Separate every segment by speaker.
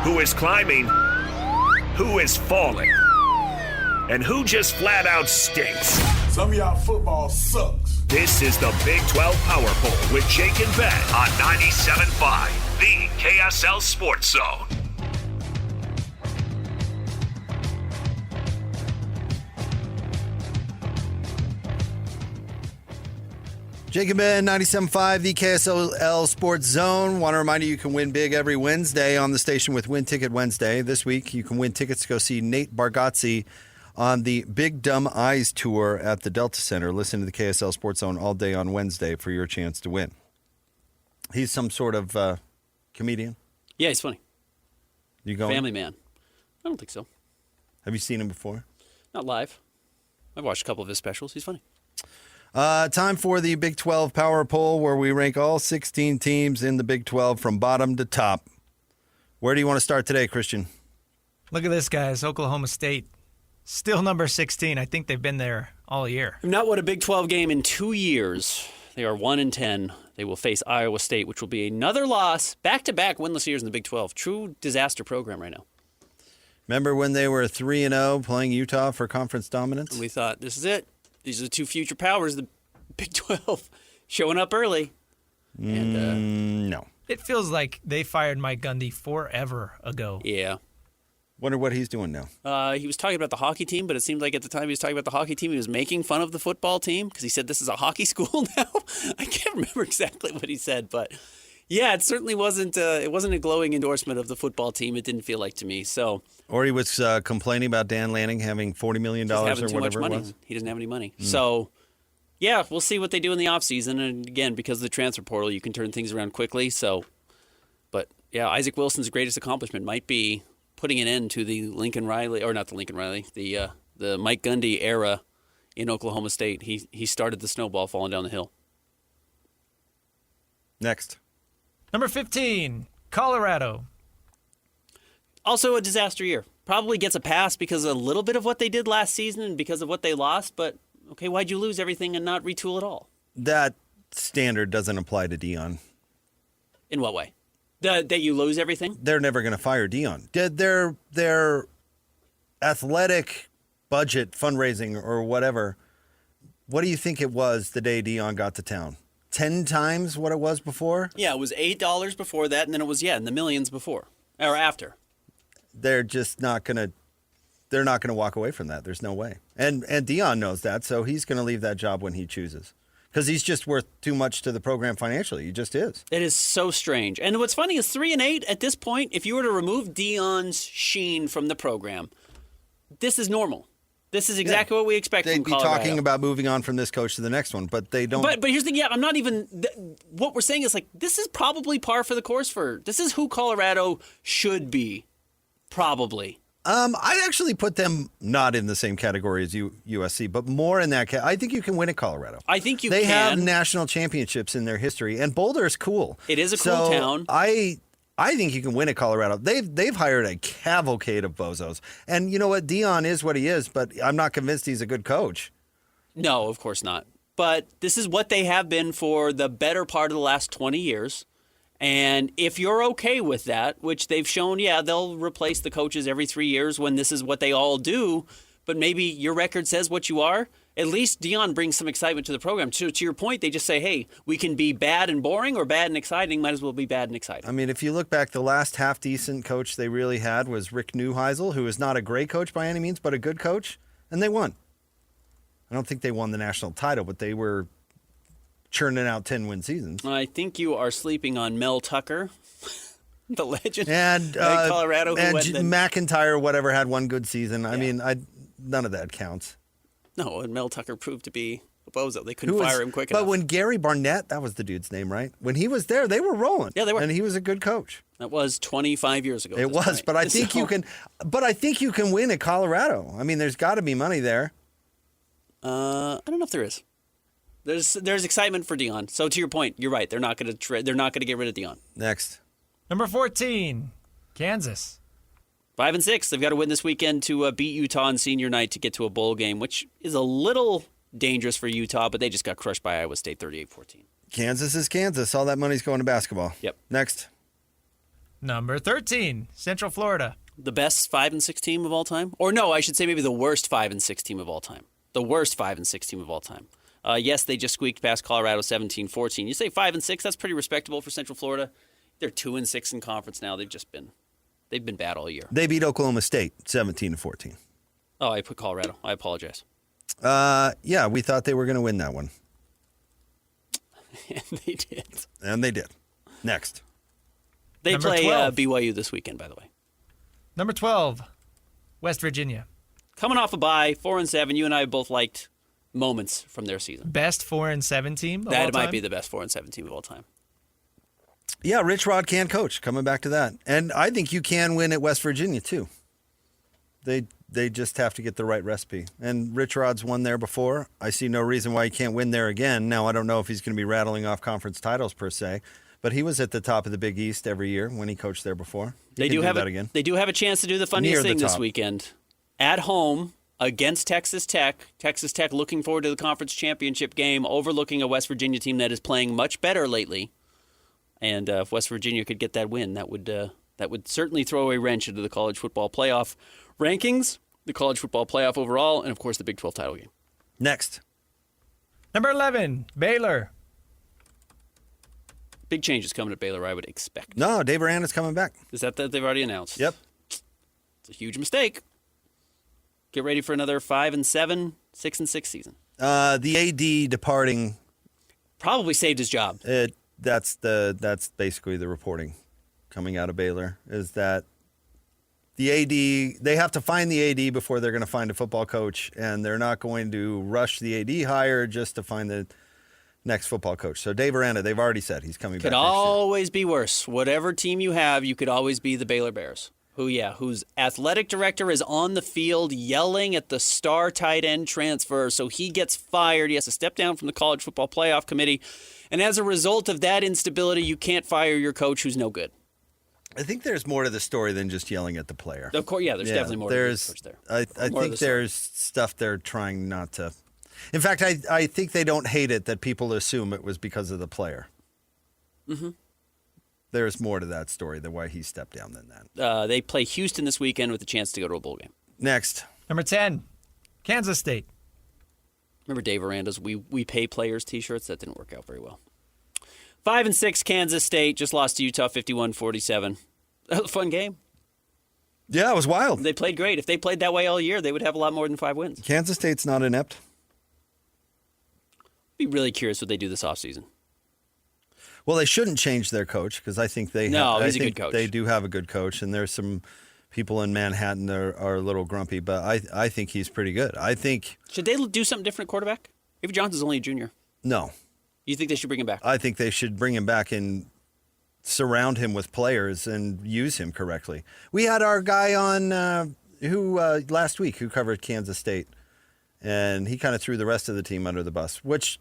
Speaker 1: Who is climbing? Who is falling? And who just flat out stinks?
Speaker 2: Some of y'all football sucks.
Speaker 1: This is the Big 12 Power Poll with Jake and Ben on 97.5, the KSL Sports Zone.
Speaker 3: Jake and Ben, 97.5, the KSL Sports Zone. Want to remind you can win big every Wednesday on the station with Win Ticket Wednesday. This week, you can win tickets to go see Nate Bargatze on the Big Dumb Eyes Tour at the Delta Center. Listen to the KSL Sports Zone all day on Wednesday for your chance to win. He's some sort of comedian.
Speaker 4: Yeah, he's funny.
Speaker 3: You going?
Speaker 4: Family man. I don't think so.
Speaker 3: Have you seen him before?
Speaker 4: Not live. I've watched a couple of his specials. He's funny.
Speaker 3: Time for the Big 12 Power Poll, where we rank all 16 teams in the Big 12 from bottom to top. Where do you want to start today, Christian?
Speaker 5: Look at this, guys. Oklahoma State. Still number 16. I think they've been there all year.
Speaker 4: They've not won a Big 12 game in 2 years. They are 1-10. They will face Iowa State, which will be another loss. Back-to-back winless years in the Big 12. True disaster program right now.
Speaker 3: Remember when they were 3-0 playing Utah for conference dominance?
Speaker 4: And we thought, this is it. These are the two future powers, the Big 12, showing up early. And
Speaker 3: no.
Speaker 5: It feels like they fired Mike Gundy forever ago.
Speaker 4: Yeah.
Speaker 3: Wonder what he's doing now.
Speaker 4: He was talking about the hockey team, but it seemed like at the time he was talking about the hockey team, he was making fun of the football team because he said this is a hockey school now. I can't remember exactly what he said, but yeah, it certainly wasn't. It wasn't a glowing endorsement of the football team. It didn't feel like to me. So,
Speaker 3: or he was complaining about Dan Lanning having $40 million or whatever it was.
Speaker 4: He doesn't have any money. So, yeah, we'll see what they do in the offseason. And again, because of the transfer portal, you can turn things around quickly. So, but yeah, Isaac Wilson's greatest accomplishment might be putting an end to the Lincoln Riley, or not the Lincoln Riley, the Mike Gundy era in Oklahoma State. He started the snowball falling down the hill.
Speaker 3: Next.
Speaker 5: Number 15, Colorado.
Speaker 4: Also a disaster year. Probably gets a pass because of a little bit of what they did last season and because of what they lost. But, okay, why'd you lose everything and not retool at all?
Speaker 3: That standard doesn't apply to Dion.
Speaker 4: In what way? That you lose everything?
Speaker 3: They're never going to fire Dion. Their athletic budget, fundraising, or whatever, what do you think it was the day Dion got to town? 10 times what it was before?
Speaker 4: Yeah, it was $8 before that, and then it was, in the millions before or after.
Speaker 3: They're just not going to they're not going to walk away from that. There's no way. And Dion knows that, so he's going to leave that job when he chooses. Because he's just worth too much to the program financially. He just is.
Speaker 4: It is so strange. And what's funny is 3-8 at this point, if you were to remove Dion's sheen from the program, this is normal. This is exactly what we expect from Colorado.
Speaker 3: They'd be talking about moving on from this coach to the next one, but they don't.
Speaker 4: But here's the thing, I'm not even, what we're saying is like, this is probably par for the course this is who Colorado should be, probably.
Speaker 3: I actually put them not in the same category as USC, but more in that I think you can win at Colorado.
Speaker 4: I think
Speaker 3: they
Speaker 4: can.
Speaker 3: have national championships in their history, and Boulder is cool.
Speaker 4: It is a cool town.
Speaker 3: I think you can win at Colorado. They've hired a cavalcade of bozos. And you know what? Dion is what he is, but I'm not convinced he's a good coach.
Speaker 4: No, of course not. But this is what they have been for the better part of the last 20 years. And if you're okay with that, which they've shown, they'll replace the coaches every 3 years when this is what they all do. But maybe your record says what you are. At least Dion brings some excitement to the program. To your point, they just say, hey, we can be bad and boring or bad and exciting. Might as well be bad and exciting.
Speaker 3: I mean, if you look back, the last half-decent coach they really had was Rick Neuheisel, who is not a great coach by any means, but a good coach, and they won. I don't think they won the national title, but they were churning out 10-win seasons.
Speaker 4: I think you are sleeping on Mel Tucker, the legend
Speaker 3: and
Speaker 4: Colorado.
Speaker 3: And McIntyre, whatever, had one good season. I mean, none of that counts.
Speaker 4: No, and Mel Tucker proved to be a bozo. They couldn't fire him quick enough.
Speaker 3: But when Gary Barnett, that was the dude's name, right? When he was there, they were rolling.
Speaker 4: Yeah, they were.
Speaker 3: And he was a good coach.
Speaker 4: That was 25 years ago.
Speaker 3: It was, but I think you can. But I think you can win at Colorado. I mean, there's got to be money there.
Speaker 4: I don't know if there is. There's excitement for Dion. So to your point, you're right. They're not going to get rid of Dion.
Speaker 3: Next,
Speaker 5: number 14, Kansas.
Speaker 4: 5 and 6. They've got to win this weekend to beat Utah on senior night to get to a bowl game, which is a little dangerous for Utah, but they just got crushed by Iowa State 38-14.
Speaker 3: Kansas is Kansas. All that money's going to basketball.
Speaker 4: Yep.
Speaker 3: Next.
Speaker 5: Number 13, Central Florida.
Speaker 4: The best 5-6 team of all time? Or no, I should say maybe the worst 5-6 team of all time. The worst 5-6 team of all time. Yes, they just squeaked past Colorado 17-14. You say 5-6, that's pretty respectable for Central Florida. They're 2-6 in conference now. They've been bad all year.
Speaker 3: They beat Oklahoma State 17-14.
Speaker 4: Oh, I put Colorado. I apologize.
Speaker 3: Yeah, we thought they were going to win that one.
Speaker 4: And they did.
Speaker 3: And they did. Next.
Speaker 4: They
Speaker 5: Number
Speaker 4: play
Speaker 5: 12.
Speaker 4: BYU this weekend, by the way.
Speaker 5: Number 12, West Virginia.
Speaker 4: Coming off a bye, 4-7. You and I both liked moments from their season.
Speaker 5: Best 4-7 team of all
Speaker 4: That might
Speaker 5: time?
Speaker 4: be the best 4-7 team of all time.
Speaker 3: Yeah, Rich Rod can coach. Coming back to that. And I think you can win at West Virginia, too. They just have to get the right recipe. And Rich Rod's won there before. I see no reason why he can't win there again. Now, I don't know if he's going to be rattling off conference titles per se, but he was at the top of the Big East every year when he coached there before. He can do that again.
Speaker 4: They do have a chance to do the funniest thing this weekend. At home against Texas Tech. Texas Tech looking forward to the conference championship game, overlooking a West Virginia team that is playing much better lately. And if West Virginia could get that win, that would certainly throw a wrench into the college football playoff rankings, the college football playoff overall, and of course the Big 12 title game.
Speaker 3: Next.
Speaker 5: Number 11, Baylor.
Speaker 4: Big changes coming at Baylor, I would expect.
Speaker 3: No, Dave Aranda's coming back.
Speaker 4: Is that they've already announced?
Speaker 3: Yep.
Speaker 4: It's a huge mistake. Get ready for another 5-7, 6-6 season.
Speaker 3: The AD departing.
Speaker 4: Probably saved his job.
Speaker 3: That's basically the reporting coming out of Baylor is that the AD, they have to find the AD before they're going to find a football coach, and they're not going to rush the AD hire just to find the next football coach. So Dave Aranda, they've already said he's coming back
Speaker 4: Could
Speaker 3: next year.
Speaker 4: always be worse. Whatever team you have, you could always be the Baylor Bears. Whose athletic director is on the field yelling at the star tight end transfer, so he gets fired. He has to step down from the college football playoff committee. And as a result of that instability, you can't fire your coach who's no good.
Speaker 3: I think there's more to the story than just yelling at the player.
Speaker 4: Of course, yeah, there's definitely more to the coach there.
Speaker 3: I think there's stuff they're trying not to. In fact, I think they don't hate it that people assume it was because of the player. Mm-hmm. There's more to that story than why he stepped down than that.
Speaker 4: They play Houston this weekend with a chance to go to a bowl game.
Speaker 3: Next.
Speaker 5: Number 10, Kansas State.
Speaker 4: Remember Dave Aranda's We Pay Players t-shirts? That didn't work out very well. 5-6 Kansas State just lost to Utah 51-47. That was a fun game.
Speaker 3: Yeah, it was wild.
Speaker 4: They played great. If they played that way all year, they would have a lot more than 5 wins.
Speaker 3: Kansas State's not inept.
Speaker 4: Be really curious what they do this offseason.
Speaker 3: Well, they shouldn't change their coach because I think
Speaker 4: he's a good coach.
Speaker 3: They do have a good coach, and there's some people in Manhattan that are a little grumpy, but I think he's pretty good. I think
Speaker 4: should they do something different at quarterback? Avery Johnson's only a junior.
Speaker 3: No.
Speaker 4: You think they should bring him back?
Speaker 3: I think they should bring him back and surround him with players and use him correctly. We had our guy on last week who covered Kansas State, and he kind of threw the rest of the team under the bus, which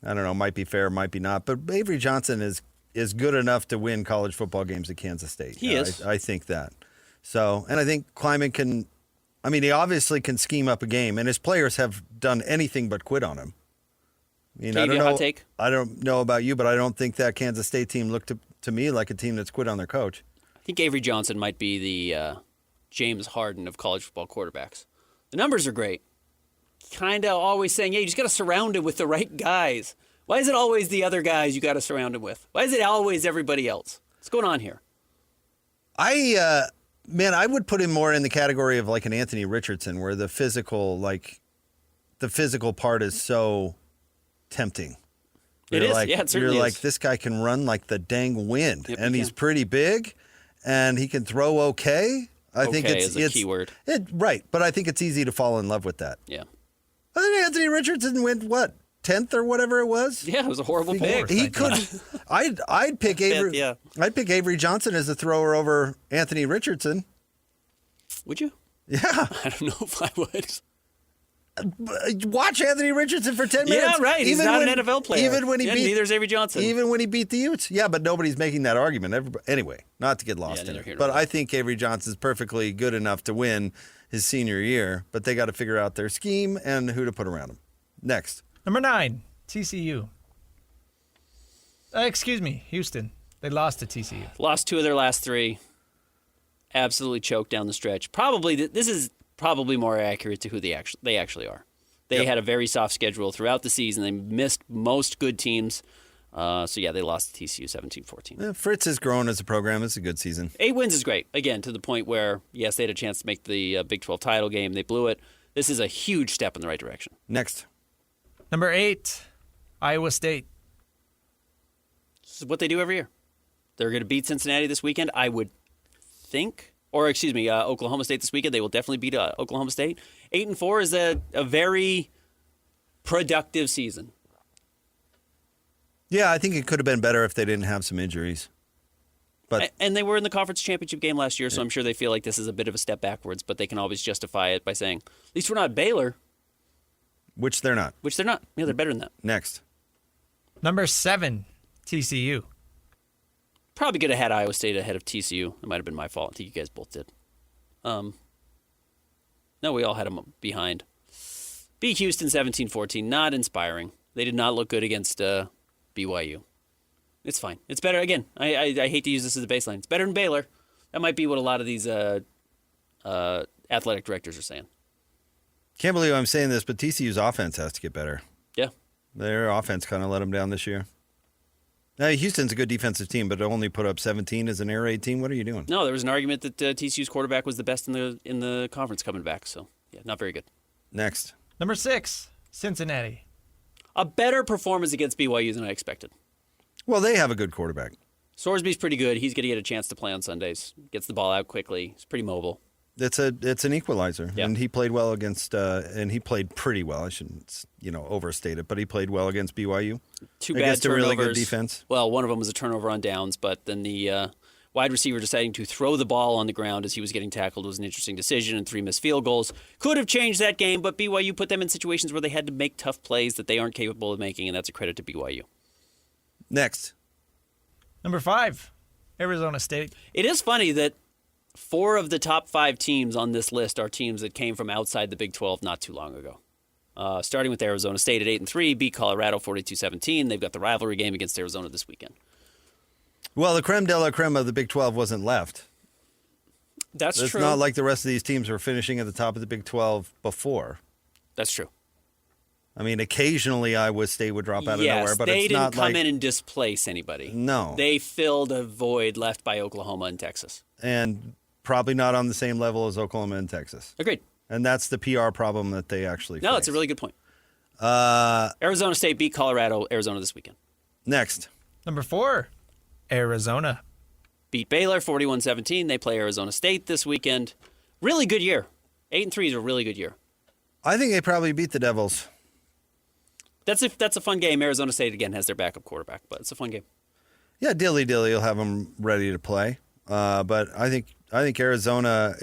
Speaker 3: I don't know, might be fair, might be not. But Avery Johnson is good enough to win college football games at Kansas State.
Speaker 4: He is.
Speaker 3: I think that. So, and I think Kleiman can. I mean, he obviously can scheme up a game, and his players have done anything but quit on him. I mean,
Speaker 4: hot take?
Speaker 3: I don't know about you, but I don't think that Kansas State team looked to me like a team that's quit on their coach.
Speaker 4: I think Avery Johnson might be the James Harden of college football quarterbacks. The numbers are great. Kind of always saying, yeah, you just got to surround him with the right guys. Why is it always the other guys you got to surround him with? Why is it always everybody else? What's going on here?
Speaker 3: I would put him more in the category of like an Anthony Richardson, where the physical part is so tempting.
Speaker 4: It is. Yeah, it certainly
Speaker 3: You're
Speaker 4: is.
Speaker 3: like, this guy can run like the dang wind,
Speaker 4: Yep,
Speaker 3: and
Speaker 4: he
Speaker 3: he's
Speaker 4: can.
Speaker 3: pretty big, and he can throw okay. I think
Speaker 4: is a key word.
Speaker 3: Right, but I think it's easy to fall in love with that.
Speaker 4: Yeah.
Speaker 3: I think Anthony Richardson went, 10th or whatever it was?
Speaker 4: Yeah, it was a horrible pick.
Speaker 3: He could. I'd pick Avery.
Speaker 4: Yeah.
Speaker 3: I'd pick Avery Johnson as a thrower over Anthony Richardson.
Speaker 4: Would you?
Speaker 3: Yeah.
Speaker 4: I don't know if I would.
Speaker 3: Watch Anthony Richardson for 10 minutes.
Speaker 4: Yeah, right. He's not an NFL player.
Speaker 3: Even when he beat,
Speaker 4: neither is Avery Johnson.
Speaker 3: Even when he beat the Utes. Yeah, but nobody's making that argument. Anyway, not to get lost in
Speaker 4: neither
Speaker 3: it.
Speaker 4: here nor
Speaker 3: But
Speaker 4: there.
Speaker 3: I think Avery Johnson's perfectly good enough to win his senior year, but they got to figure out their scheme and who to put around him. Next.
Speaker 5: Number 9, TCU. Excuse me, Houston. They lost to TCU.
Speaker 4: Lost 2 of their last 3. Absolutely choked down the stretch. Probably this is probably more accurate to who they actually are. They had a very soft schedule throughout the season. They missed most good teams. They lost to TCU 17-14.
Speaker 3: Fritz has grown as a program. It's a good season.
Speaker 4: 8 wins is great. Again, to the point where, yes, they had a chance to make the Big 12 title game. They blew it. This is a huge step in the right direction.
Speaker 3: Next.
Speaker 5: Number 8, Iowa State.
Speaker 4: This is what they do every year. They're going to beat Cincinnati this weekend, I would think. Or, Oklahoma State this weekend. They will definitely beat Oklahoma State. 8-4 is a very productive season.
Speaker 3: Yeah, I think it could have been better if they didn't have some injuries.
Speaker 4: And they were in the conference championship game last year, so I'm sure they feel like this is a bit of a step backwards, but they can always justify it by saying, at least we're not Baylor.
Speaker 3: Which they're not.
Speaker 4: Yeah, they're better than that.
Speaker 3: Next.
Speaker 5: Number 7, TCU.
Speaker 4: Probably could have had Iowa State ahead of TCU. It might have been my fault. I think you guys both did. No, we all had them behind. Beat Houston 17-14. Not inspiring. They did not look good against BYU. It's fine. It's better. Again, I hate to use this as a baseline. It's better than Baylor. That might be what a lot of these athletic directors are saying.
Speaker 3: Can't believe I'm saying this, but TCU's offense has to get better.
Speaker 4: Yeah.
Speaker 3: Their offense kind of let them down this year. Now, Houston's a good defensive team, but only put up 17 as an air raid team. What are you doing?
Speaker 4: No, there was an argument that TCU's quarterback was the best in the conference coming back. So, yeah, not very good.
Speaker 3: Next.
Speaker 5: Number 6, Cincinnati.
Speaker 4: A better performance against BYU than I expected.
Speaker 3: Well, they have a good quarterback.
Speaker 4: Sorsby's pretty good. He's going to get a chance to play on Sundays. Gets the ball out quickly. He's pretty mobile.
Speaker 3: It's an equalizer,
Speaker 4: Yeah.
Speaker 3: and he played well against, and he played pretty well. I shouldn't, overstate it, but he played well against BYU.
Speaker 4: Two bad
Speaker 3: against
Speaker 4: turnovers.
Speaker 3: a really good defense.
Speaker 4: Well, one of them was a turnover on downs, but then the wide receiver deciding to throw the ball on the ground as he was getting tackled was an interesting decision, and 3 missed field goals. Could have changed that game, but BYU put them in situations where they had to make tough plays that they aren't capable of making, and that's a credit to BYU.
Speaker 3: Next.
Speaker 5: Number 5, Arizona State.
Speaker 4: It is funny that 4 of the top 5 teams on this list are teams that came from outside the Big 12 not too long ago. Starting with Arizona State at 8-3, beat Colorado 42-17. They've got the rivalry game against Arizona this weekend.
Speaker 3: Well, the creme de la creme of the Big 12 wasn't left.
Speaker 4: That's
Speaker 3: It's
Speaker 4: true.
Speaker 3: not like the rest of these teams were finishing at the top of the Big 12 before.
Speaker 4: That's true.
Speaker 3: I mean, occasionally Iowa State would drop out of nowhere, but
Speaker 4: they
Speaker 3: it's
Speaker 4: didn't
Speaker 3: not
Speaker 4: come
Speaker 3: like...
Speaker 4: in and displace anybody.
Speaker 3: No.
Speaker 4: They filled a void left by Oklahoma and Texas.
Speaker 3: And probably not on the same level as Oklahoma and Texas.
Speaker 4: Agreed.
Speaker 3: And that's the PR problem that they actually
Speaker 4: No,
Speaker 3: face.
Speaker 4: that's a really good point. Arizona State beat Colorado, Arizona this weekend.
Speaker 3: Next.
Speaker 5: Number 4, Arizona.
Speaker 4: Beat Baylor 41-17. They play Arizona State this weekend. Really good year. 8-3 is a really good year.
Speaker 3: I think they probably beat the Devils.
Speaker 4: That's a fun game. Arizona State, again, has their backup quarterback, but it's a fun game.
Speaker 3: Yeah, dilly-dilly will have them ready to play. But I think Arizona,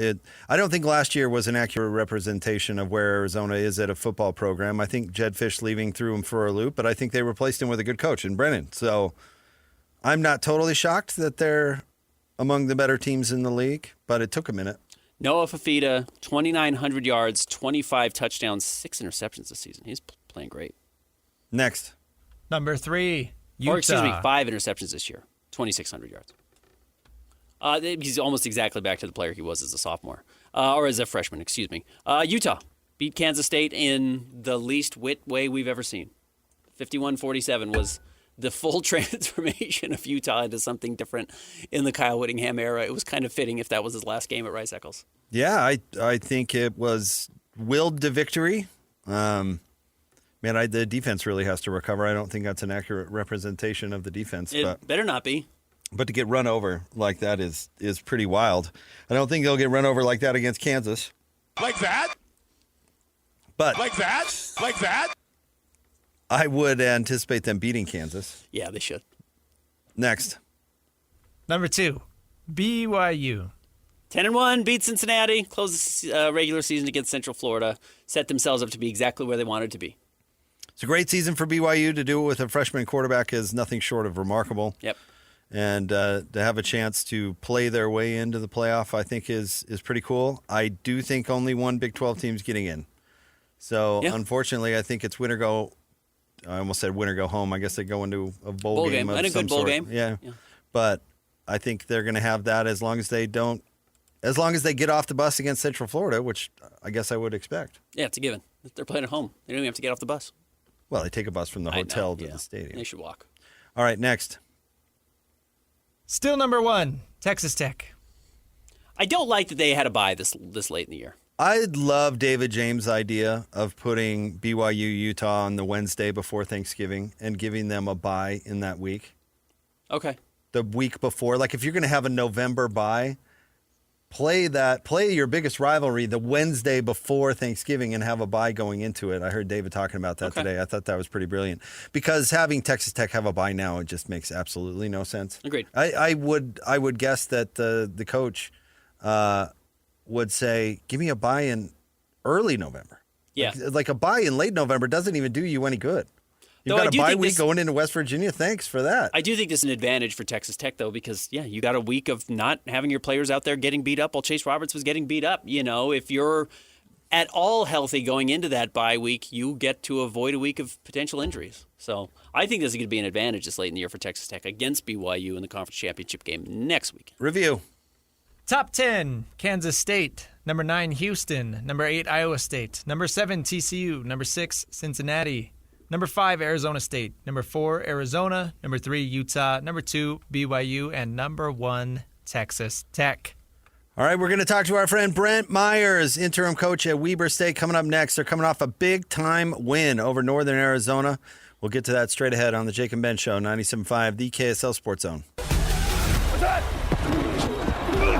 Speaker 3: I don't think last year was an accurate representation of where Arizona is at a football program. I think Jed Fish leaving threw him for a loop, but I think they replaced him with a good coach in Brennan. So I'm not totally shocked that they're among the better teams in the league, but it took a minute.
Speaker 4: Noah Fafita, 2,900 yards, 25 touchdowns, 6 interceptions this season. He's playing great.
Speaker 3: Next.
Speaker 5: Number 3, Utah.
Speaker 4: Or, excuse me, 5 interceptions this year, 2,600 yards. He's almost exactly back to the player he was as a sophomore, or as a freshman, excuse me. Utah beat Kansas State in the least wit way we've ever seen. 51-47 was the full transformation of Utah into something different in the Kyle Whittingham era. It was kind of fitting if that was his last game at Rice Eccles.
Speaker 3: Yeah, I think it was willed to victory. The defense really has to recover. I don't think that's an accurate representation of the defense.
Speaker 4: It better not be.
Speaker 3: But to get run over like that is pretty wild. I don't think they'll get run over like that against Kansas.
Speaker 2: Like that?
Speaker 3: But
Speaker 2: Like that? Like that?
Speaker 3: I would anticipate them beating Kansas.
Speaker 4: Yeah, they should.
Speaker 3: Next.
Speaker 5: Number 2, BYU.
Speaker 4: 10-1, beat Cincinnati, closed the regular season against Central Florida, set themselves up to be exactly where they wanted to be.
Speaker 3: It's a great season for BYU. To do it with a freshman quarterback is nothing short of remarkable.
Speaker 4: Yep.
Speaker 3: And to have a chance to play their way into the playoff, I think is pretty cool. I do think only one Big 12 team's getting in. So, Unfortunately, I think it's winner go. I almost said winner go home. I guess they go into a bowl game of
Speaker 4: and a
Speaker 3: some
Speaker 4: good bowl
Speaker 3: sort.
Speaker 4: game.
Speaker 3: Yeah. but I think they're going to have that as long as they get off the bus against Central Florida, which I guess I would expect.
Speaker 4: Yeah, it's a given. They're playing at home. They don't even have to get off the bus.
Speaker 3: Well, they take a bus from the hotel to the stadium.
Speaker 4: They should walk.
Speaker 3: All right, next.
Speaker 5: Still number 1, Texas Tech.
Speaker 4: I don't like that they had a bye this late in the year.
Speaker 3: I love David James' idea of putting BYU Utah on the Wednesday before Thanksgiving and giving them a bye in that week.
Speaker 4: Okay.
Speaker 3: The week before. Like if you're going to have a November bye, play your biggest rivalry the Wednesday before Thanksgiving and have a bye going into it. I heard David talking about that today. I thought that was pretty brilliant. Because having Texas Tech have a bye now, it just makes absolutely no sense.
Speaker 4: Agreed.
Speaker 3: I would guess that the coach would say, give me a bye in early November.
Speaker 4: Yeah.
Speaker 3: Like a bye in late November doesn't even do you any good. You've got a bye week going into West Virginia. Thanks for that.
Speaker 4: I do think this is an advantage for Texas Tech, though, because, you got a week of not having your players out there getting beat up while Chase Roberts was getting beat up. If you're at all healthy going into that bye week, you get to avoid a week of potential injuries. So I think this is going to be an advantage this late in the year for Texas Tech against BYU in the conference championship game next week.
Speaker 3: Review.
Speaker 5: Top 10, Kansas State. Number 9, Houston. Number 8, Iowa State. Number 7, TCU. Number 6, Cincinnati. Number 5, Arizona State. Number 4, Arizona. Number 3, Utah. Number 2, BYU. And number 1, Texas Tech.
Speaker 3: All right, we're going to talk to our friend Brent Myers, interim coach at Weber State, coming up next. They're coming off a big-time win over Northern Arizona. We'll get to that straight ahead on the Jake and Ben Show, 97.5, the KSL Sports Zone.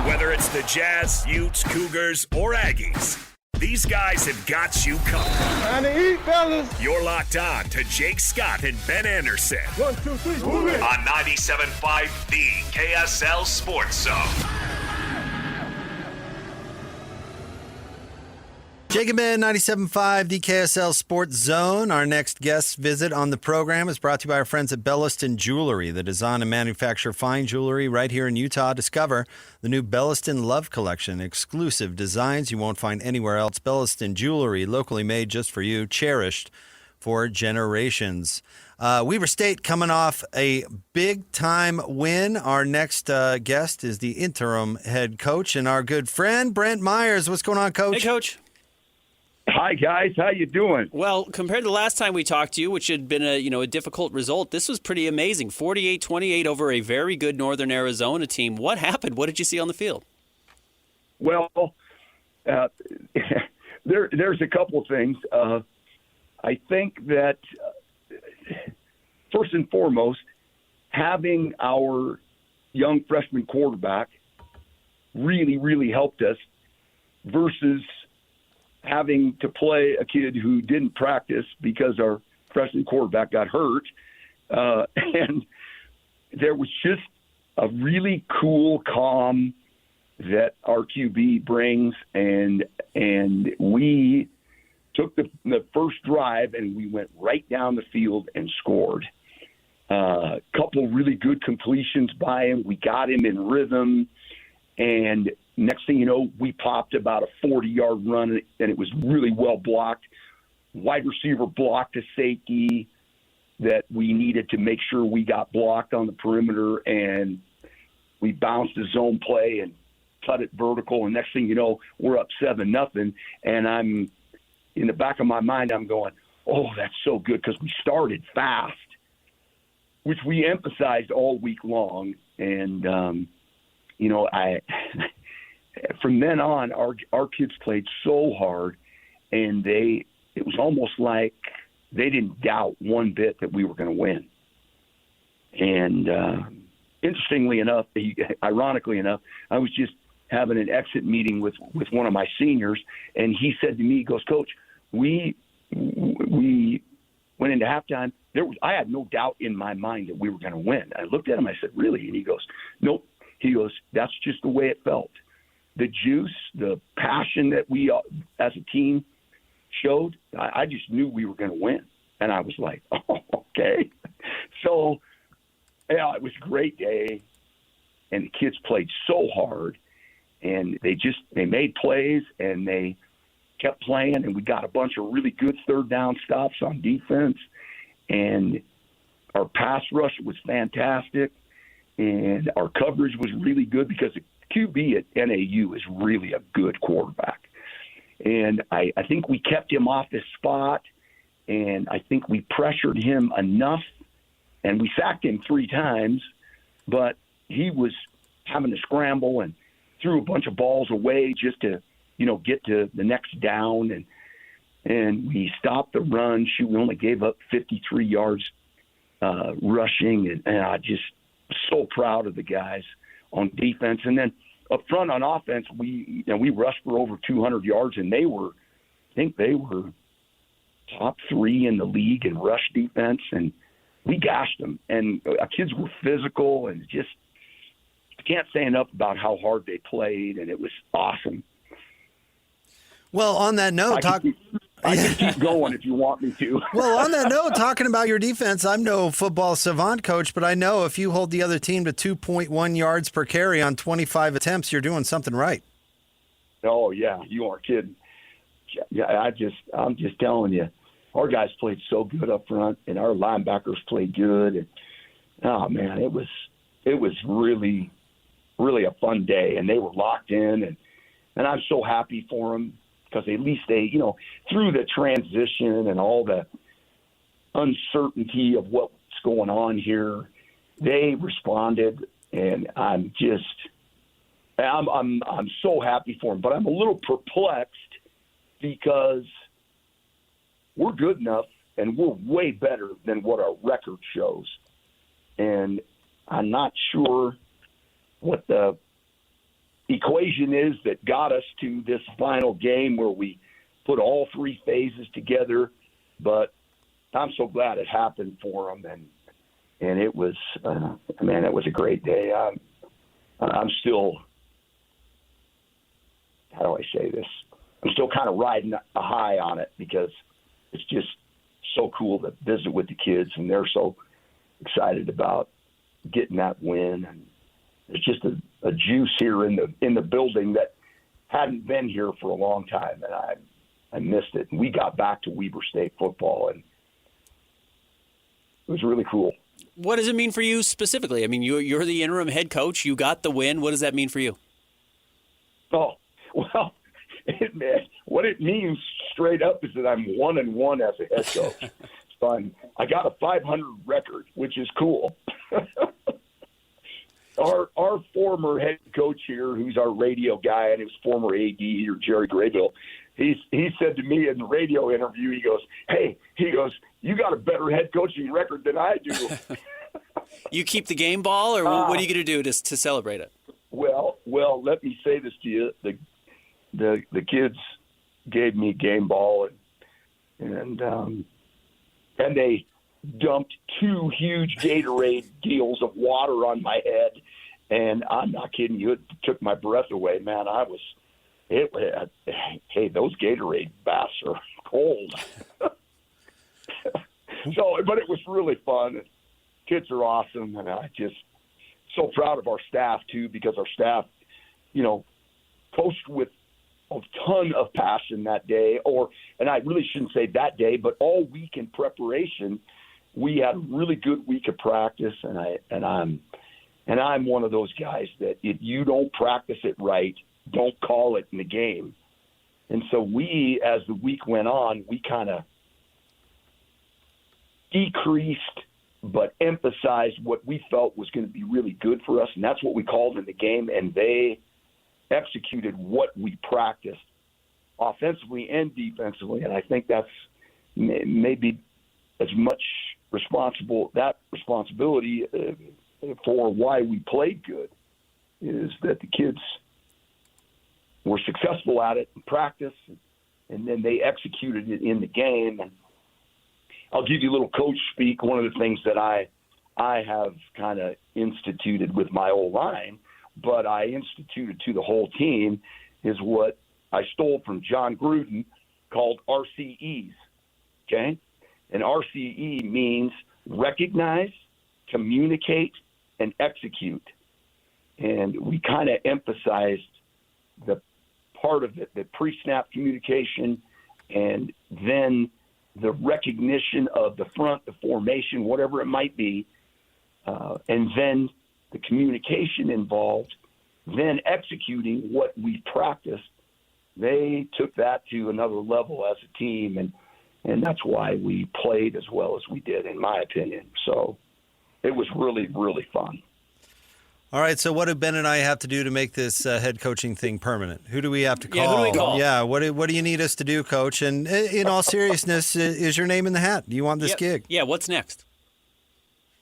Speaker 1: Whether it's the Jazz, Utes, Cougars, or Aggies, these guys have got you covered.
Speaker 2: Time to eat, fellas.
Speaker 1: You're locked on to Jake Scott and Ben Anderson
Speaker 2: 1, 2, 3, move it.
Speaker 1: on 97.5, the KSL Sports Zone.
Speaker 3: Jake and Ben, 97.5, the KSL Sports Zone. Our next guest visit on the program is brought to you by our friends at Belliston Jewelry. They design and manufacture fine jewelry right here in Utah. Discover the new Belliston Love Collection. Exclusive designs you won't find anywhere else. Belliston Jewelry, locally made just for you, cherished for generations. Weber State coming off a big-time win. Our next guest is the interim head coach and our good friend, Brent Myers. What's going on, Coach?
Speaker 4: Hey, Coach.
Speaker 6: Hi, guys. How you doing?
Speaker 4: Well, compared to the last time we talked to you, which had been a difficult result, this was pretty amazing. 48-28 over a very good Northern Arizona team. What happened? What did you see on the field?
Speaker 6: Well, there's a couple things. I think that first and foremost, having our young freshman quarterback really, really helped us versus having to play a kid who didn't practice because our freshman quarterback got hurt. And there was just a really cool calm that our QB brings. And we took the first drive and we went right down the field and scored. A couple really good completions by him. We got him in rhythm. And next thing you know, we popped about a 40-yard run, and it was really well blocked. Wide receiver blocked a safety that we needed to make sure we got blocked on the perimeter, and we bounced a zone play and cut it vertical. And next thing you know, we're up 7-0. And I'm in the back of my mind, I'm going, oh, that's so good because we started fast, which we emphasized all week long. And from then on, our kids played so hard, and it was almost like they didn't doubt one bit that we were going to win. And interestingly enough, ironically enough, I was just having an exit meeting with one of my seniors, and he said to me, he goes, Coach, we went into halftime. I had no doubt in my mind that we were going to win. I looked at him, I said, really? And he goes, nope. He goes, that's just the way it felt. The juice, the passion that we as a team showed, I just knew we were going to win. And I was like, oh, okay. So, yeah, it was a great day. And the kids played so hard. And they made plays, and they kept playing. And we got a bunch of really good third down stops on defense. And our pass rush was fantastic. and our coverage was really good because the QB at NAU is really a good quarterback. And I think we kept him off his spot, and I think we pressured him enough, and we sacked him 3 times, but he was having to scramble and threw a bunch of balls away just to, get to the next down. And we stopped the run. We only gave up 53 yards rushing, and I just so proud of the guys on defense. And then up front on offense, we rushed for over 200 yards, and I think they were top 3 in the league in rush defense, and we gashed them. And our kids were physical, and just I can't say enough about how hard they played, and it was awesome.
Speaker 3: Well, on that note,
Speaker 6: I can keep going if you want me to.
Speaker 3: Well, on that note, talking about your defense, I'm no football savant coach, but I know if you hold the other team to 2.1 yards per carry on 25 attempts, you're doing something right.
Speaker 6: Oh yeah, you aren't kidding. Yeah, I'm just telling you, our guys played so good up front, and our linebackers played good. And oh man, it was really, really a fun day, and they were locked in, and I'm so happy for them. Because at least they, through the transition and all the uncertainty of what's going on here, they responded, and I'm so happy for them. But I'm a little perplexed because we're good enough, and we're way better than what our record shows, and I'm not sure what the equation is that got us to this final game where we put all 3 phases together, but I'm so glad it happened for them, and it was it was a great day. I'm still, how do I say this? I'm still kind of riding a high on it because it's just so cool to visit with the kids, and they're so excited about getting that win. And it's just a juice here in the building that hadn't been here for a long time, and I missed it. And we got back to Weber State football, and it was really cool.
Speaker 4: What does it mean for you specifically? I mean, you're the interim head coach. You got the win. What does that mean for you?
Speaker 6: Oh, well, what it means straight up is that I'm 1-1 as a head coach. So I got a 500 record, which is cool. Our former head coach here, who's our radio guy, and his former AD here, Jerry Graybill, he said to me in the radio interview, he goes, you got a better head coaching record than I do.
Speaker 4: You keep the game ball, or what are you going to do to celebrate it?
Speaker 6: Well, let me say this to you. The kids gave me game ball, and they dumped 2 huge Gatorade deals of water on my head, and I'm not kidding you, it took my breath away, man. Hey, those Gatorade baths are cold. But it was really fun. Kids are awesome, and I just so proud of our staff too, because our staff, coached with a ton of passion that day, and I really shouldn't say that day, but all week in preparation. We had a really good week of practice, and I'm one of those guys that if you don't practice it right, don't call it in the game. And so we, as the week went on, we kind of decreased but emphasized what we felt was going to be really good for us, and that's what we called in the game, and they executed what we practiced offensively and defensively, and I think that's maybe as much responsibility for why we played good is that the kids were successful at it in practice, and then they executed it in the game. And I'll give you a little coach speak. One of the things that I have kind of instituted with my old line, but I instituted to the whole team, is what I stole from John Gruden called RCEs. Okay? And RCE means recognize, communicate, and execute. And we kind of emphasized the part of it, the pre-snap communication, and then the recognition of the front, the formation, whatever it might be, and then the communication involved, then executing what we practiced, they took that to another level as a team, and that's why we played as well as we did, in my opinion. So it was really, really fun.
Speaker 3: All right, so what do Ben and I have to do to make this head coaching thing permanent? Who do we have to call?
Speaker 4: Yeah, who do we call?
Speaker 3: Yeah, what do you need us to do, Coach? And in all seriousness, is your name in the hat? Do you want this gig?
Speaker 4: Yeah, what's next?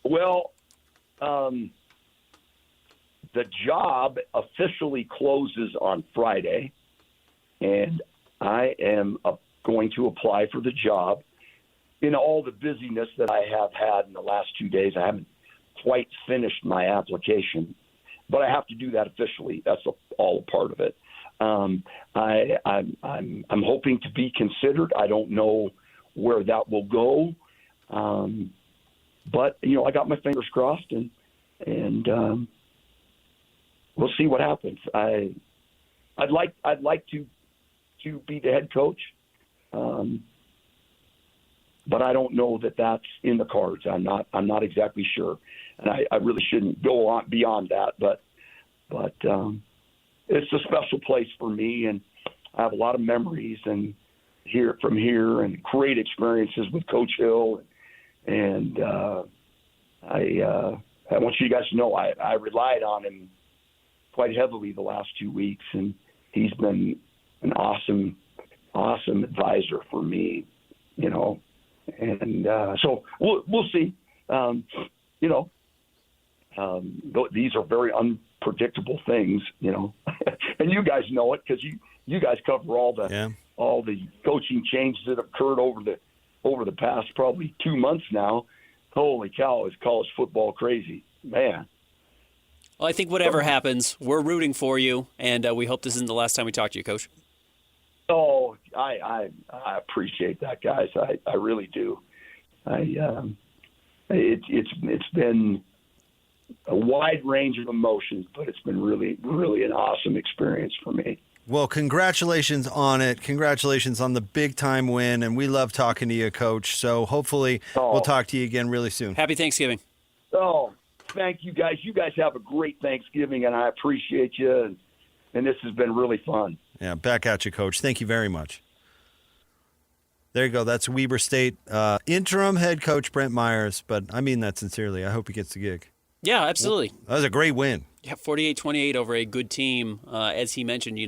Speaker 6: Well, the job officially closes on Friday, and I am going to apply for the job. In all the busyness that I have had in the last 2 days, I haven't quite finished my application, but I have to do that officially. That's all a part of it. I'm hoping to be considered. I don't know where that will go, but I got my fingers crossed, and we'll see what happens. I'd like to be the head coach, but I don't know that that's in the cards. I'm not exactly sure, and I really shouldn't go on beyond that. But it's a special place for me, and I have a lot of memories and from here, and great experiences with Coach Hill, and I want you guys to know I relied on him quite heavily the last 2 weeks, and he's been an awesome advisor for me, and so we'll see. These are very unpredictable things, and you guys know it because you guys cover all the coaching changes that have occurred over the past probably 2 months now. Holy cow, is college football crazy, man.
Speaker 4: Well, I think whatever happens, we're rooting for you, and we hope this isn't the last time we talk to you, Coach.
Speaker 6: Oh, I appreciate that, guys. I really do. It's been a wide range of emotions, but it's been really, really an awesome experience for me.
Speaker 3: Well, congratulations on it. Congratulations on the big-time win, and we love talking to you, Coach. So hopefully we'll talk to you again really soon.
Speaker 4: Happy Thanksgiving.
Speaker 6: Oh, thank you, guys. You guys have a great Thanksgiving, and I appreciate you, and this has been really fun.
Speaker 3: Yeah, back at you, Coach. Thank you very much. There you go. That's Weber State interim head coach Brent Myers, but I mean that sincerely. I hope he gets the gig.
Speaker 4: Yeah, absolutely.
Speaker 3: That was a great win.
Speaker 4: Yeah, 48-28 over a good team. As he mentioned,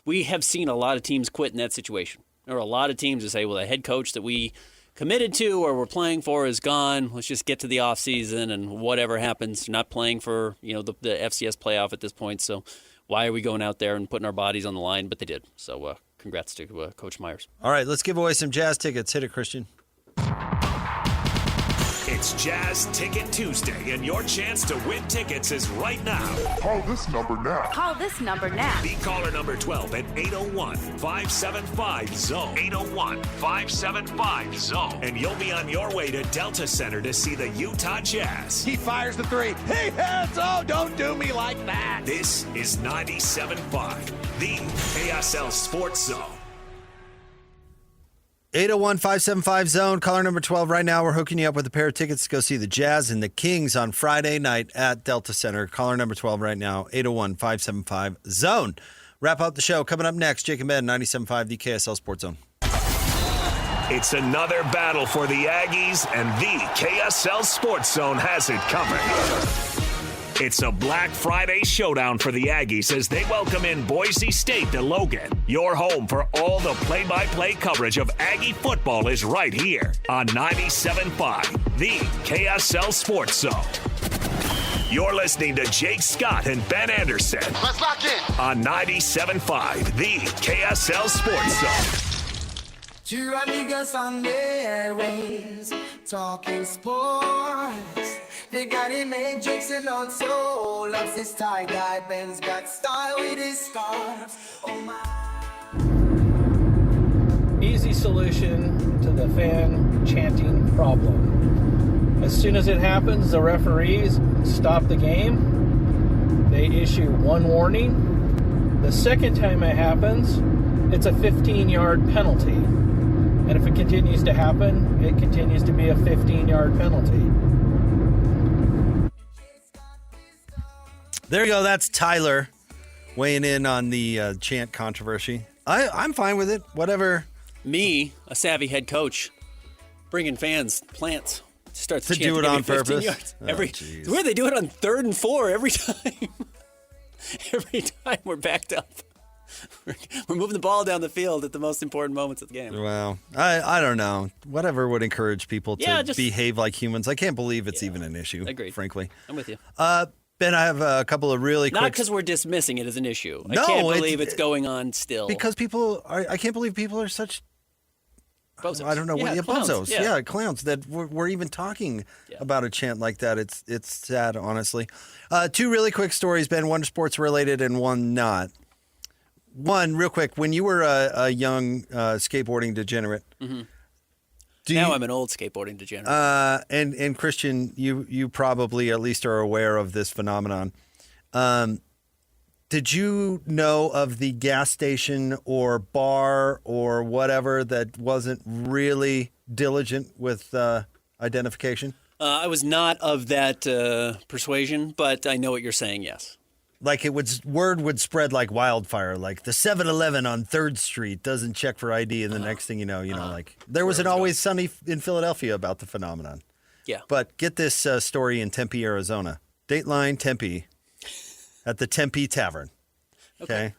Speaker 4: we have seen a lot of teams quit in that situation. There are a lot of teams that say, well, the head coach that we committed to or we're playing for is gone. Let's just get to the offseason and whatever happens. Not playing for the FCS playoff at this point, so why are we going out there and putting our bodies on the line? But they did. So congrats to Coach Myers.
Speaker 3: All right, let's give away some Jazz tickets. Hit it, Christian.
Speaker 1: It's Jazz Ticket Tuesday, and your chance to win tickets is right now.
Speaker 2: Call this number now.
Speaker 7: Call this number now.
Speaker 1: Be caller number 12 at 801-575-ZONE. 801-575-ZONE. And you'll be on your way to Delta Center to see the Utah Jazz.
Speaker 2: He fires the three. He hits. Oh, don't do me like that.
Speaker 1: This is 97.5, the KSL Sports Zone.
Speaker 3: 801-575-ZONE, caller number 12 right now. We're hooking you up with a pair of tickets to go see the Jazz and the Kings on Friday night at Delta Center. Caller number 12 right now, 801-575-ZONE. Wrap up the show. Coming up next, Jake and Ben, 97.5, the KSL Sports Zone.
Speaker 1: It's another battle for the Aggies, and the KSL Sports Zone has it covered. It's a Black Friday showdown for the Aggies as they welcome in Boise State to Logan. Your home for all the play-by-play coverage of Aggie football is right here on 97.5, the KSL Sports Zone. You're listening to Jake Scott and Ben Anderson.
Speaker 2: Let's lock in.
Speaker 1: On 97.5, the KSL Sports Zone.
Speaker 8: Two amigos on the airways, talking sports. They got him Matrix and also loves his tie guy. Ben's got style with his scarves. Oh my.
Speaker 9: Easy solution to the fan chanting problem. As soon as it happens, the referees stop the game. They issue one warning. The second time it happens, it's a 15-yard penalty. And if it continues to happen, it continues to be a 15-yard penalty.
Speaker 3: There you go. That's Tyler weighing in on the chant controversy. I'm fine with it. Whatever.
Speaker 4: Me, a savvy head coach, bringing plants. Starts
Speaker 3: To do it on purpose?
Speaker 4: Yards.
Speaker 3: Oh,
Speaker 4: Where they do it on 3rd and 4 every time. Every time we're backed up. We're moving the ball down the field at the most important moments of the game.
Speaker 3: Well, I don't know. Whatever would encourage people to
Speaker 4: just
Speaker 3: behave like humans. I can't believe it's even an issue,
Speaker 4: Agreed.
Speaker 3: frankly.
Speaker 4: I'm with you.
Speaker 3: Ben, I have a couple of really
Speaker 4: Not
Speaker 3: quick...
Speaker 4: because we're dismissing it as an issue.
Speaker 3: No,
Speaker 4: I can't believe it's going on still.
Speaker 3: Because I can't believe people are such...
Speaker 4: Bozos.
Speaker 3: I don't know.
Speaker 4: Clowns.
Speaker 3: Bozos. Yeah, clowns. That we're even talking about a chant like that. It's sad, honestly. 2 really quick stories, Ben. One sports related and one not. One, real quick. When you were a young skateboarding degenerate,
Speaker 4: now I'm an old skateboarding degenerate.
Speaker 3: and Christian, you probably at least are aware of this phenomenon. Did you know of the gas station or bar or whatever that wasn't really diligent with identification?
Speaker 4: I was not of that persuasion, but I know what you're saying, yes.
Speaker 3: Like word would spread like wildfire. Like the 7-Eleven on 3rd Street doesn't check for ID, and the next thing you know, like there was an Always Sunny in Philadelphia about the phenomenon.
Speaker 4: Yeah.
Speaker 3: But get this story in Tempe, Arizona. Dateline Tempe at the Tempe Tavern. Okay.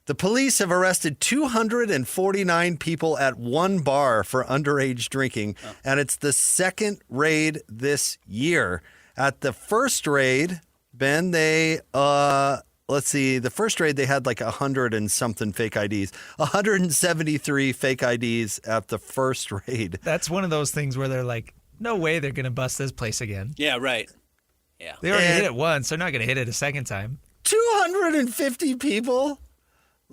Speaker 3: The police have arrested 249 people at one bar for underage drinking, and it's the second raid this year. At the first raid, Ben, they, let's see, the first raid, they had like 100 and something fake IDs, 173 fake IDs at the first raid.
Speaker 5: That's one of those things where they're like, no way they're going to bust this place again.
Speaker 4: Yeah, right. Yeah.
Speaker 5: They already hit it once. They're not going to hit it a second time.
Speaker 3: 250 people?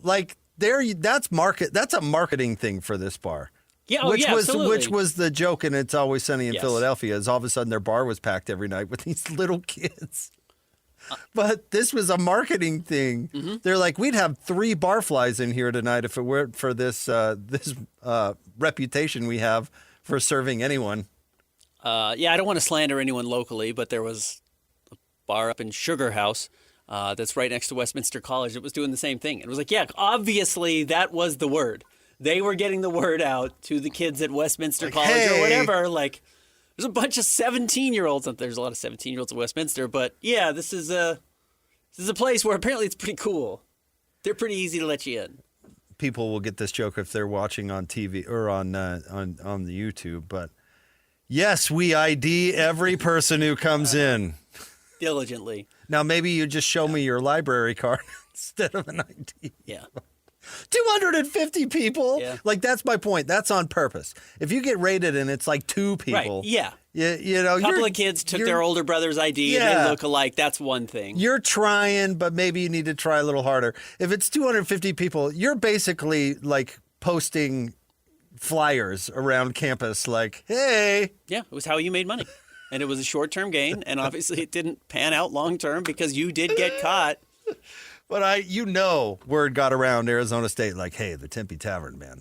Speaker 3: Like, that's a marketing thing for this bar.
Speaker 4: Yeah,
Speaker 3: Absolutely. Which was the
Speaker 4: absolutely.
Speaker 3: joke in It's Always Sunny in Philadelphia, is all of a sudden their bar was packed every night with these little kids. But this was a marketing thing. Mm-hmm. They're like, we'd have 3 barflies in here tonight if it weren't for this reputation we have for serving anyone.
Speaker 4: I don't want to slander anyone locally, but there was a bar up in Sugar House that's right next to Westminster College that was doing the same thing. It was like, obviously that was the word. They were getting the word out to the kids at Westminster College or whatever. Like, there's a bunch of 17-year-olds. There's a lot of 17-year-olds at Westminster, but yeah, this is a place where apparently it's pretty cool. They're pretty easy to let you in.
Speaker 3: People will get this joke if they're watching on TV or on the YouTube, but yes, we ID every person who comes in
Speaker 4: diligently.
Speaker 3: Now, maybe you just show me your library card instead of an ID.
Speaker 4: Yeah.
Speaker 3: 250 people?
Speaker 4: Yeah.
Speaker 3: Like, that's my point. That's on purpose. If you get raided and it's like 2 people.
Speaker 4: Right, yeah.
Speaker 3: You know,
Speaker 4: a couple of kids took their older brother's ID and they look alike. That's one thing.
Speaker 3: You're trying, but maybe you need to try a little harder. If it's 250 people, you're basically like posting flyers around campus like, hey.
Speaker 4: Yeah, it was how you made money. And it was a short-term gain, and obviously it didn't pan out long-term because you did get caught.
Speaker 3: But word got around Arizona State like, hey, the Tempe Tavern, man,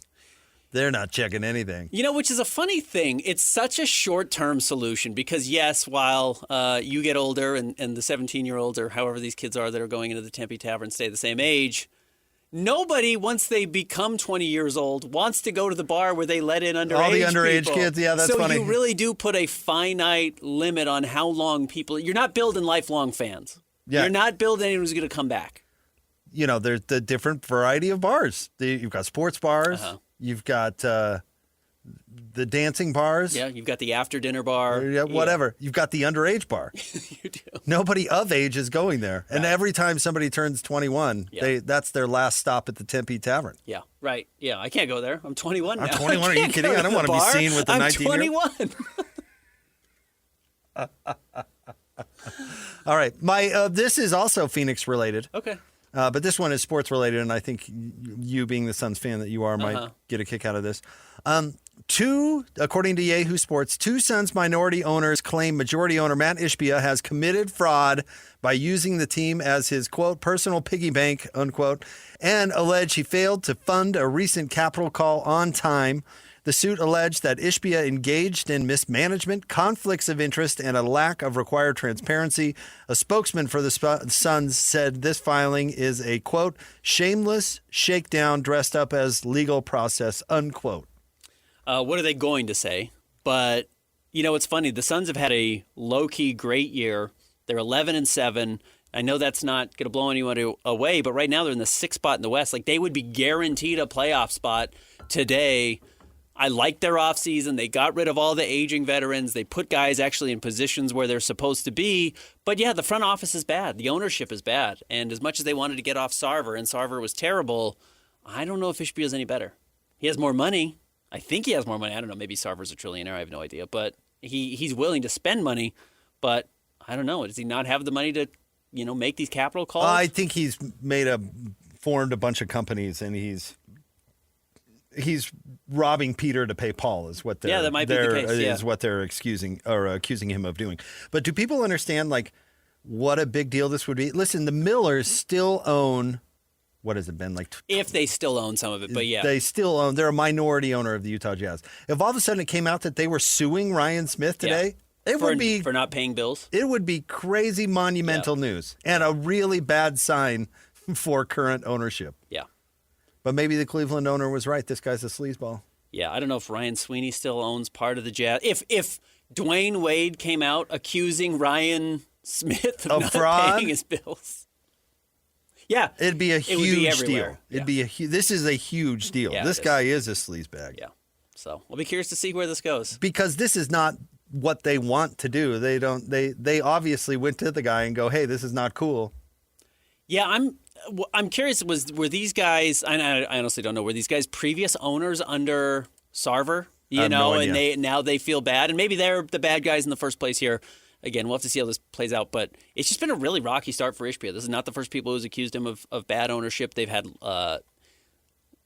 Speaker 3: they're not checking anything.
Speaker 4: You know, which is a funny thing. It's such a short-term solution because, yes, while you get older and the 17-year-olds or however these kids are that are going into the Tempe Tavern stay the same age, nobody, once they become 20 years old, wants to go to the bar where they let in underage
Speaker 3: all the underage
Speaker 4: people.
Speaker 3: kids, yeah, that's
Speaker 4: so
Speaker 3: funny.
Speaker 4: So you really do put a finite limit on how long people – you're not building lifelong fans.
Speaker 3: Yeah.
Speaker 4: You're not building anyone who's going to come back.
Speaker 3: You know, there's the different variety of bars. You've got sports bars. You've got the dancing bars.
Speaker 4: Yeah, you've got the after-dinner bar.
Speaker 3: Yeah, whatever. You've got the underage bar.
Speaker 4: You do.
Speaker 3: Nobody of age is going there. Right. And every time somebody turns 21, that's their last stop at the Tempe Tavern.
Speaker 4: Yeah, right. Yeah, I can't go there. I'm 21 now.
Speaker 3: I'm 21. Are you kidding? I don't want to be seen with the 19-year-old.
Speaker 4: I'm 21.
Speaker 3: All right. This is also Phoenix related.
Speaker 4: Okay.
Speaker 3: But this one is sports related, and I think you, being the Suns fan that you are, might get a kick out of this. According to Yahoo Sports, 2 Suns minority owners claim majority owner Matt Ishbia has committed fraud by using the team as his, quote, personal piggy bank, unquote, and allege he failed to fund a recent capital call on time. The suit alleged that Ishbia engaged in mismanagement, conflicts of interest, and a lack of required transparency. A spokesman for the Suns said this filing is a, quote, shameless shakedown dressed up as legal process, unquote.
Speaker 4: What are they going to say? But, it's funny. The Suns have had a low-key great year. They're 11-7. I know that's not going to blow anyone away, but right now they're in the 6th spot in the West. Like, they would be guaranteed a playoff spot today. I like their offseason. They got rid of all the aging veterans. They put guys actually in positions where they're supposed to be. But, yeah, the front office is bad. The ownership is bad. And as much as they wanted to get off Sarver, and Sarver was terrible, I don't know if Ishbia is any better. He has more money. I think he has more money. I don't know. Maybe Sarver's a trillionaire. I have no idea. But he's willing to spend money. But I don't know. Does he not have the money to, make these capital calls?
Speaker 3: I think he's formed a bunch of companies, and he's robbing Peter to pay Paul is what they're,
Speaker 4: that might be the case.
Speaker 3: Is what they're accusing him of doing. But do people understand what a big deal this would be? Listen, the Millers still own, what has it been like?
Speaker 4: If they still own some of it, but yeah,
Speaker 3: they still own. They're a minority owner of the Utah Jazz. If all of a sudden it came out that they were suing Ryan Smith today, it would be
Speaker 4: for not paying bills.
Speaker 3: It would be crazy monumental news and a really bad sign for current ownership.
Speaker 4: Yeah.
Speaker 3: But maybe the Cleveland owner was right. This guy's a sleazeball.
Speaker 4: Yeah, I don't know if Ryan Sweeney still owns part of the Jazz. If Dwayne Wade came out accusing Ryan Smith of not
Speaker 3: fraud?
Speaker 4: Paying his bills, yeah,
Speaker 3: it'd be a huge deal.
Speaker 4: Yeah.
Speaker 3: This is a huge deal.
Speaker 4: Yeah,
Speaker 3: this guy is a sleazebag.
Speaker 4: Yeah. So we'll be curious to see where this goes.
Speaker 3: Because this is not what they want to do. They don't. They obviously went to the guy and go, "Hey, this is not cool."
Speaker 4: Yeah, I'm curious. Were these guys? I honestly don't know. Were these guys previous owners under Sarver?
Speaker 3: No
Speaker 4: and now they feel bad, and maybe they're the bad guys in the first place here. Again, we'll have to see how this plays out. But it's just been a really rocky start for Ishbia. This is not the first people who's accused him of bad ownership. They've had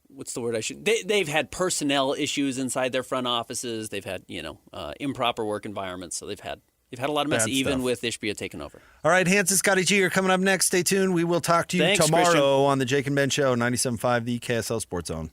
Speaker 4: what's the word I should? They've had personnel issues inside their front offices. They've had improper work environments. So they've had a lot of mess, even with Ishbia taking over.
Speaker 3: All right, Hans and Scotty G are coming up next. Stay tuned. We will talk to you tomorrow on the Jake and Ben Show, 97.5, the KSL Sports Zone.